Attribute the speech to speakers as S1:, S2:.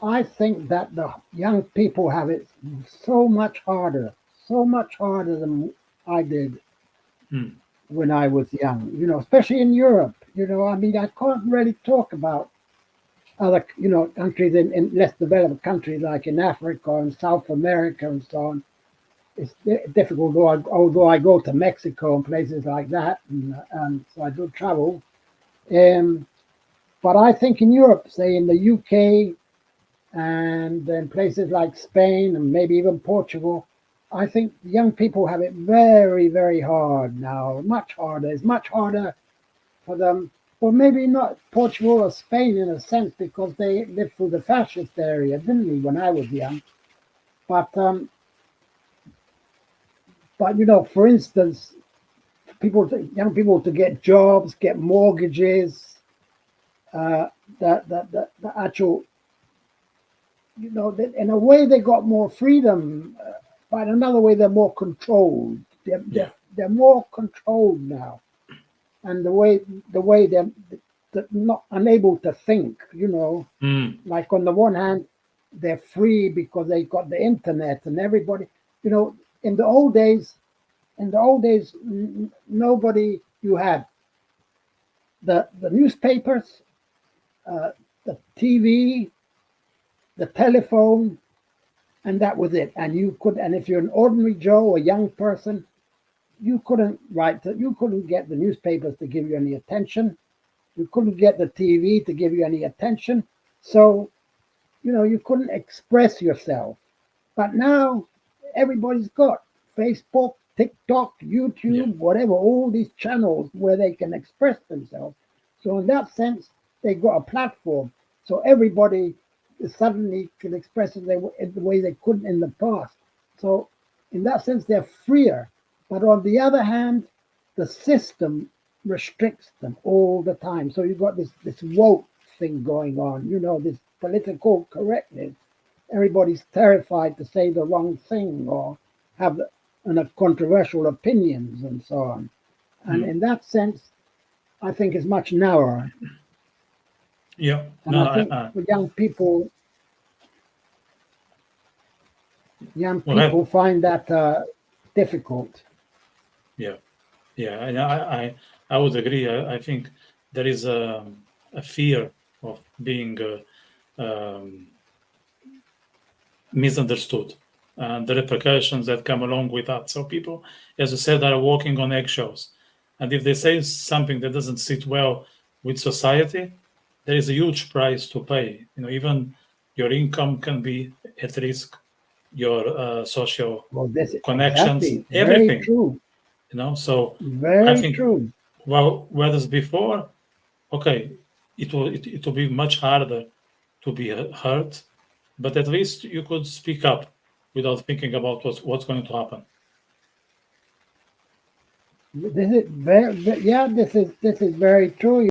S1: I think that the young people have it so much harder than I did
S2: Mm.
S1: when I was young, especially in Europe. I mean, I can't really talk about other, countries in less developed countries like in Africa and South America and so on. It's difficult, although I go to Mexico and places like that, and so I do travel. Um, but I think in Europe, say in the UK and in places like Spain and maybe even Portugal, I think young people have it very, very hard now, much harder. It's much harder for them. Well, maybe not Portugal or Spain in a sense because they lived through the fascist area, didn't we, when I was young? But for instance, young people to get jobs, get mortgages, uh, the actual, in a way they got more freedom, but in another way they're more controlled. They're,
S2: Yeah.
S1: they're, they're more controlled now, and the way they're not unable to think.
S2: Mm.
S1: Like on the one hand, they're free because they got the internet and everybody. You know, in the old days, nobody you had the newspapers, the TV, the telephone, and that was it. And if you're an ordinary Joe or young person, you couldn't get the newspapers to give you any attention. You couldn't get the TV to give you any attention. So, you couldn't express yourself. But now everybody's got Facebook, TikTok,
S2: Yeah.
S1: YouTube, whatever, all these channels where they can express themselves. So in that sense, they got a platform. So everybody suddenly can express it in the way they couldn't in the past. So in that sense, they're freer. But on the other hand, the system restricts them all the time. So you've got this woke thing going on, this political correctness. Everybody's terrified to say the wrong thing or have controversial opinions and so on. And
S2: Mm.
S1: in that sense, I think it's much narrower.
S2: Yeah.
S1: And
S2: No,
S1: I think for young
S2: well,
S1: people find that difficult.
S2: yeah. Yeah. And I would agree. I think there is a fear of being misunderstood and the repercussions that come along with that. So people, as you said, are walking on eggshells. And if they say something that doesn't sit well with society, there is a huge price to pay. Even your income can be at risk, your social
S1: Well, this
S2: connections,
S1: exactly very
S2: everything.
S1: true,
S2: So I
S1: very
S2: think,
S1: true.
S2: well, whereas before, okay, it will be much harder to be heard, but at least you could speak up without thinking about what's going to happen.
S1: This is very, yeah. This is very true.